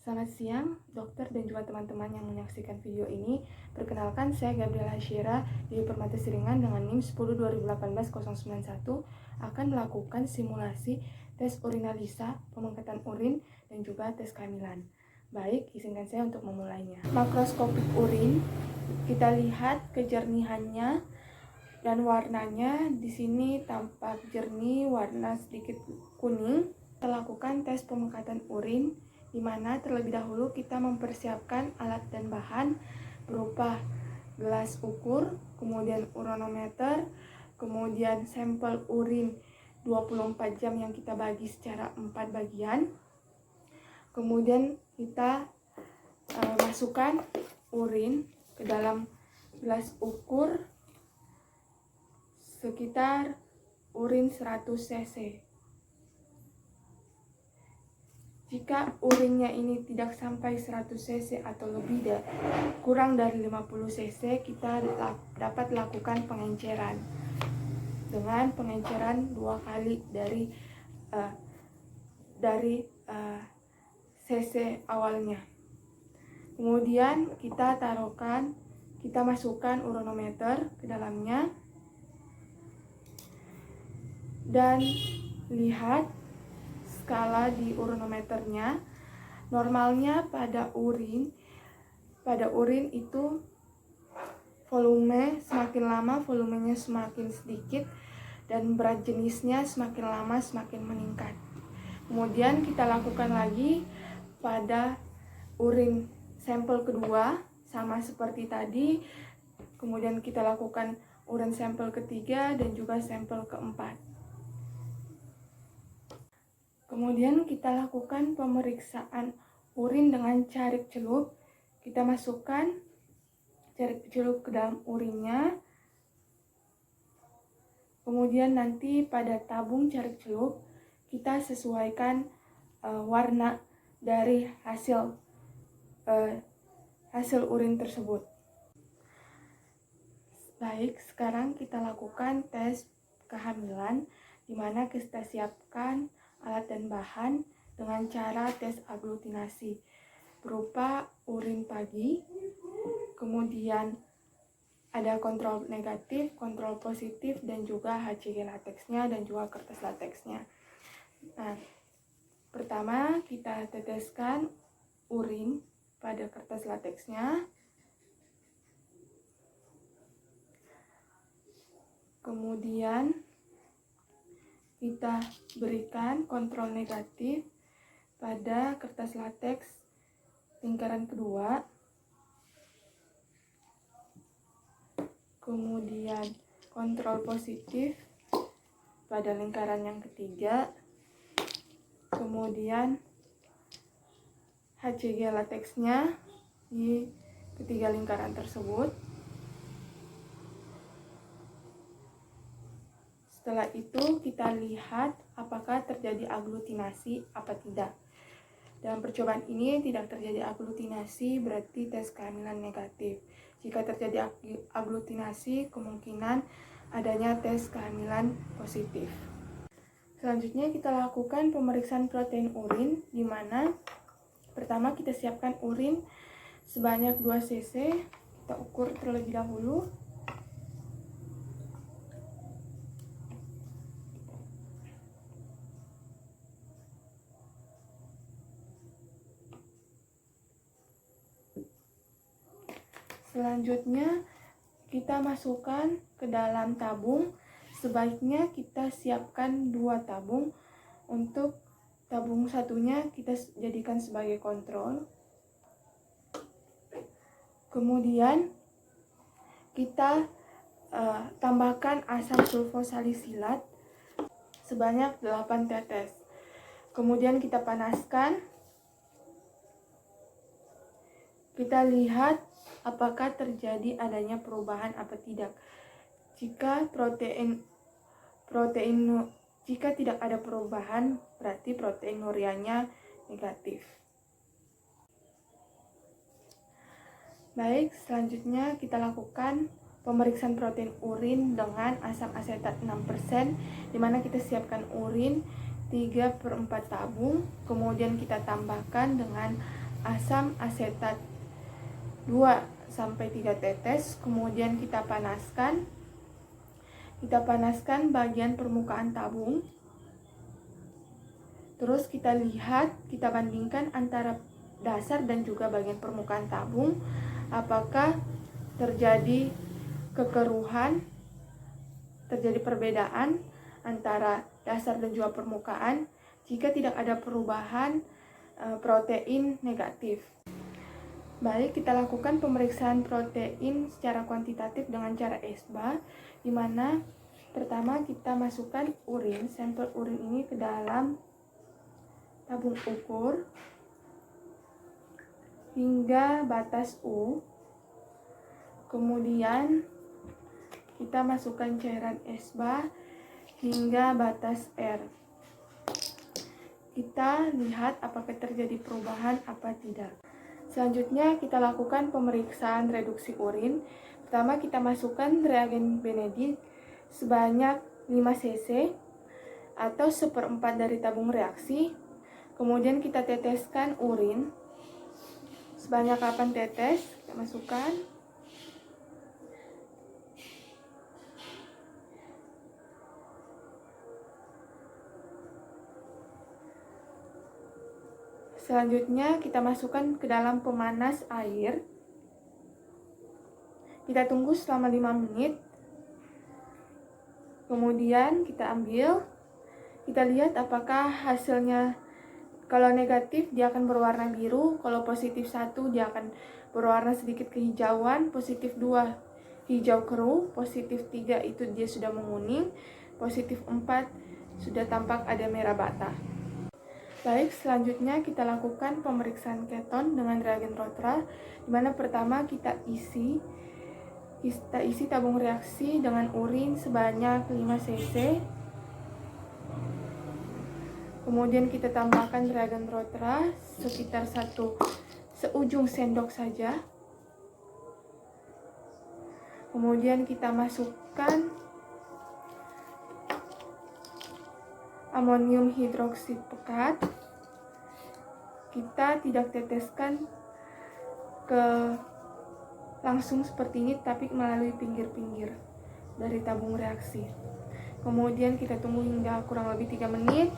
Selamat siang, dokter dan juga teman-teman yang menyaksikan video ini. Perkenalkan, saya Gabriela Syira di Permata Siringan dengan NIM 10-2018-091 akan melakukan simulasi tes urinalisa, pemangkatan urin, dan juga tes kehamilan. Baik, izinkan saya untuk memulainya. Makroskopik urin, kita lihat kejernihannya dan warnanya. Di sini tampak jernih, warna sedikit kuning. Kita lakukan tes pemangkatan urin, di mana terlebih dahulu kita mempersiapkan alat dan bahan berupa gelas ukur, kemudian uronometer, kemudian sampel urin 24 jam yang kita bagi secara 4 bagian. Kemudian kita masukkan urin ke dalam gelas ukur sekitar urin 100 cc. Jika urinnya ini tidak sampai 100 cc atau lebih kurang dari 50 cc, kita dapat lakukan pengenceran dengan pengenceran 2 kali dari cc awalnya. Kemudian kita masukkan uronometer ke dalamnya dan lihat skala di uronometernya. Normalnya pada urin itu volume semakin lama volumenya semakin sedikit dan berat jenisnya semakin lama semakin meningkat. Kemudian kita lakukan lagi pada urin sampel kedua sama seperti tadi. Kemudian kita lakukan urin sampel ketiga dan juga sampel keempat. Kemudian kita lakukan pemeriksaan urin dengan carik celup. Kita masukkan carik celup ke dalam urinnya. Kemudian nanti pada tabung carik celup kita sesuaikan warna dari hasil urin tersebut. Baik, sekarang kita lakukan tes kehamilan, di mana kita siapkan alat dan bahan dengan cara tes aglutinasi berupa urin pagi, kemudian ada kontrol negatif, kontrol positif, dan juga HCG lateksnya dan juga kertas lateksnya. Nah, pertama kita teteskan urin pada kertas lateksnya, kemudian kita berikan kontrol negatif pada kertas lateks lingkaran kedua, kemudian kontrol positif pada lingkaran yang ketiga, kemudian HCG lateksnya di ketiga lingkaran tersebut. Setelah itu kita lihat apakah terjadi aglutinasi apa tidak. Dalam percobaan ini tidak terjadi aglutinasi, berarti tes kehamilan negatif. Jika terjadi aglutinasi, kemungkinan adanya tes kehamilan positif. Selanjutnya kita lakukan pemeriksaan protein urin, di mana pertama kita siapkan urin sebanyak 2 cc. Kita ukur terlebih dahulu. Selanjutnya kita masukkan ke dalam tabung. Sebaiknya kita siapkan 2 tabung. Untuk tabung satunya kita jadikan sebagai kontrol. Kemudian kita tambahkan asam sulfosalisilat sebanyak 8 tetes. Kemudian kita panaskan. Kita lihat apakah terjadi adanya perubahan apa tidak. Jika jika tidak ada perubahan, berarti proteinurianya negatif. Baik, selanjutnya kita lakukan pemeriksaan protein urin dengan asam asetat 6%, di mana kita siapkan urin 3/4 tabung, kemudian kita tambahkan dengan asam asetat 2-3 tetes. Kemudian kita panaskan bagian permukaan tabung. Terus kita lihat, kita bandingkan antara dasar dan juga bagian permukaan tabung, apakah terjadi kekeruhan, terjadi perbedaan antara dasar dan juga permukaan. Jika tidak ada perubahan, protein negatif. Baik, kita lakukan pemeriksaan protein secara kuantitatif dengan cara ESBA, di mana pertama kita masukkan urin, sampel urin ini ke dalam tabung ukur hingga batas U. Kemudian kita masukkan cairan ESBA hingga batas R. Kita lihat apakah terjadi perubahan apa tidak. Selanjutnya kita lakukan pemeriksaan reduksi urin. Pertama kita masukkan reagen Benedict sebanyak 5 cc atau 1/4 dari tabung reaksi. Kemudian kita teteskan urin sebanyak 8 tetes, kita masukkan. Selanjutnya kita masukkan ke dalam pemanas air. Kita tunggu selama 5 menit. Kemudian kita ambil, kita lihat apakah hasilnya. Kalau negatif dia akan berwarna biru, kalau positif 1 dia akan berwarna sedikit kehijauan, positif 2 hijau keruh, positif 3 itu dia sudah menguning, positif 4 sudah tampak ada merah bata. Baik, selanjutnya kita lakukan pemeriksaan keton dengan reagen Rotra, di mana pertama kita isi tabung reaksi dengan urin sebanyak 5 cc. Kemudian kita tambahkan reagen Rotra sekitar seujung sendok saja. Kemudian kita masukkan amonium hidroksida pekat. Kita tidak teteskan langsung seperti ini, tapi melalui pinggir-pinggir dari tabung reaksi. Kemudian kita tunggu hingga kurang lebih 3 menit.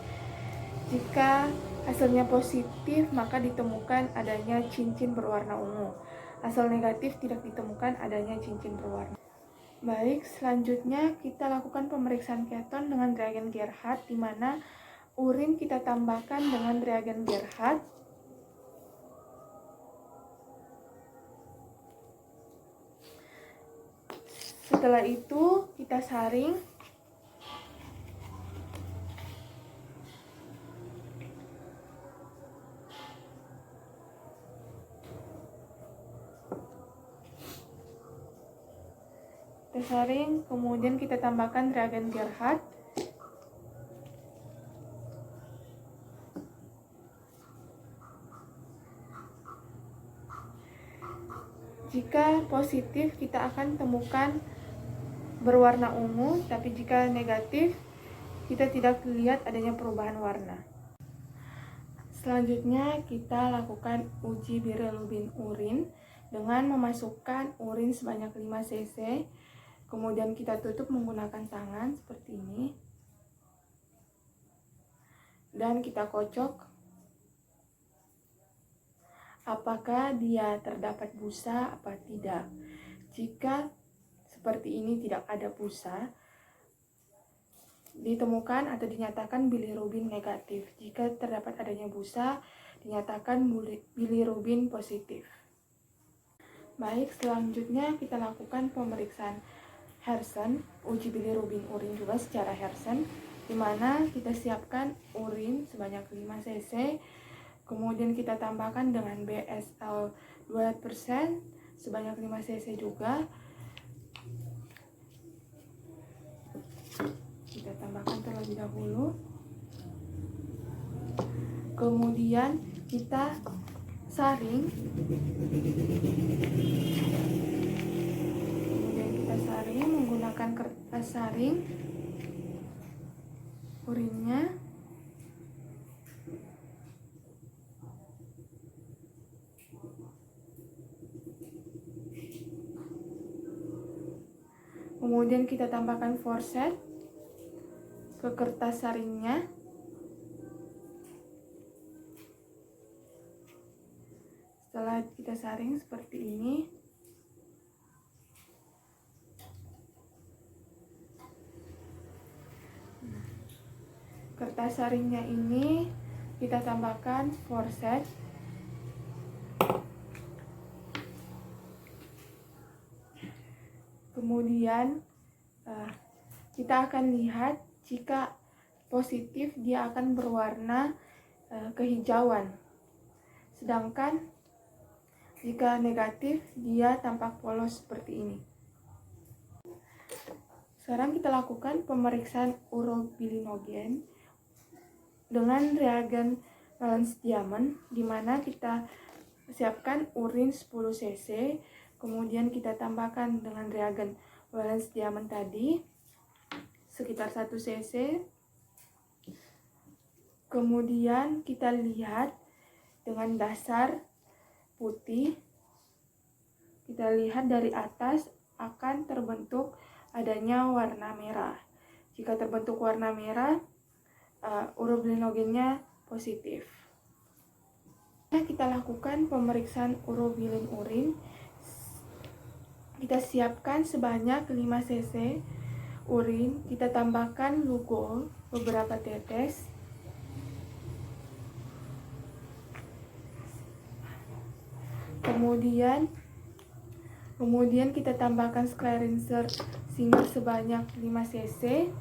Jika hasilnya positif, maka ditemukan adanya cincin berwarna ungu. Hasil negatif tidak ditemukan adanya cincin berwarna. Baik, selanjutnya kita lakukan pemeriksaan keton dengan reagen Gerhardt, di mana urin kita tambahkan dengan reagen Gerhardt. Setelah itu kita saring. Kemudian kita tambahkan reagen Gerhardt. Jika positif, kita akan temukan berwarna ungu, tapi jika negatif, kita tidak lihat adanya perubahan warna. Selanjutnya, kita lakukan uji bilirubin urin dengan memasukkan urin sebanyak 5 cc. Kemudian kita tutup menggunakan tangan seperti ini. Dan kita kocok. Apakah dia terdapat busa apa tidak. Jika seperti ini tidak ada busa, ditemukan atau dinyatakan bilirubin negatif. Jika terdapat adanya busa, dinyatakan bilirubin positif. Baik, selanjutnya kita lakukan pemeriksaan Hersen, uji bilirubin urin juga secara Hersen, di mana kita siapkan urin sebanyak 5 cc, kemudian kita tambahkan dengan BSL 2% sebanyak 5 cc juga. Kita tambahkan terlebih dahulu. Kemudian kita saring. Menggunakan kertas saring urinnya. Kemudian kita tambahkan forset ke kertas saringnya. Setelah kita saring seperti ini, kertas saringnya ini kita tambahkan forset. Kemudian kita akan lihat jika positif dia akan berwarna kehijauan, sedangkan jika negatif dia tampak polos seperti ini. Sekarang kita lakukan pemeriksaan urobilinogen dengan reagen valence diamond, di mana kita siapkan urin 10 cc, kemudian kita tambahkan dengan reagen valence diamond tadi sekitar 1 cc. Kemudian kita lihat dengan dasar putih, kita lihat dari atas akan terbentuk adanya warna merah. Jika terbentuk warna merah, urobilinogennya positif. Kita lakukan pemeriksaan urobilin urin. Kita siapkan sebanyak 5 cc urin, kita tambahkan lugol beberapa tetes. Kemudian kita tambahkan clearancer singer sebanyak 5 cc.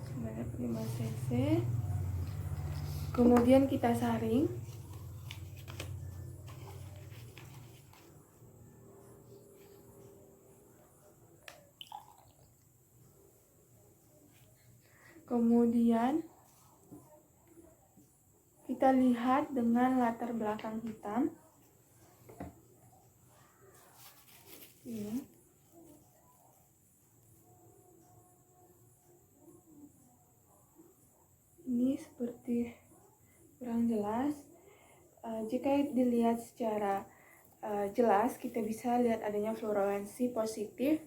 Sebanyak 5 cc. Kemudian kita saring. Kemudian kita lihat dengan latar belakang hitam. Ini seperti kurang jelas. Jika dilihat secara jelas, kita bisa lihat adanya fluoresensi positif.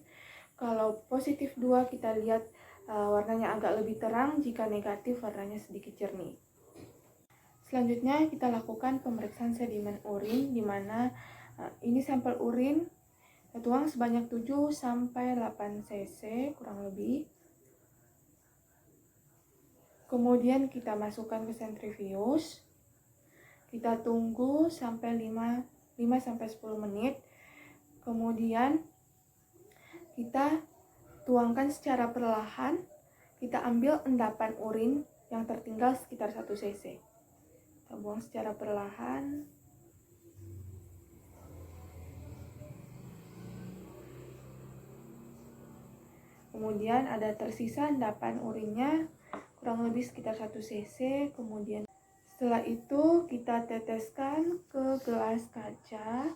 Kalau positif 2 kita lihat warnanya agak lebih terang, jika negatif warnanya sedikit jernih. Selanjutnya kita lakukan pemeriksaan sedimen urin, di mana ini sampel urin kita tuang sebanyak 7-8 cc kurang lebih. Kemudian kita masukkan ke sentrifuge. Kita tunggu sampai 5-10 menit. Kemudian kita tuangkan secara perlahan. Kita ambil endapan urin yang tertinggal sekitar 1 cc. Kita buang secara perlahan. Kemudian ada tersisa endapan urinnya kurang lebih sekitar 1 cc. Kemudian setelah itu kita teteskan ke gelas kaca.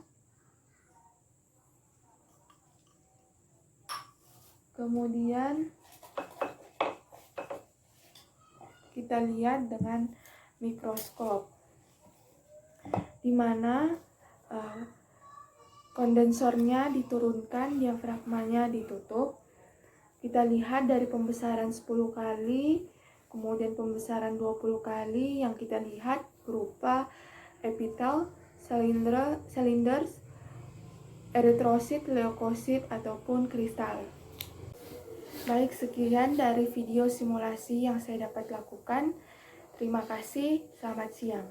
Kemudian kita lihat dengan mikroskop, di mana kondensornya diturunkan, diafragmanya ditutup. Kita lihat dari pembesaran 10 kali, kemudian pembesaran 20 kali, yang kita lihat berupa epitel, cylinders, eritrosit, leukosit, ataupun kristal. Baik, sekian dari video simulasi yang saya dapat lakukan. Terima kasih, selamat siang.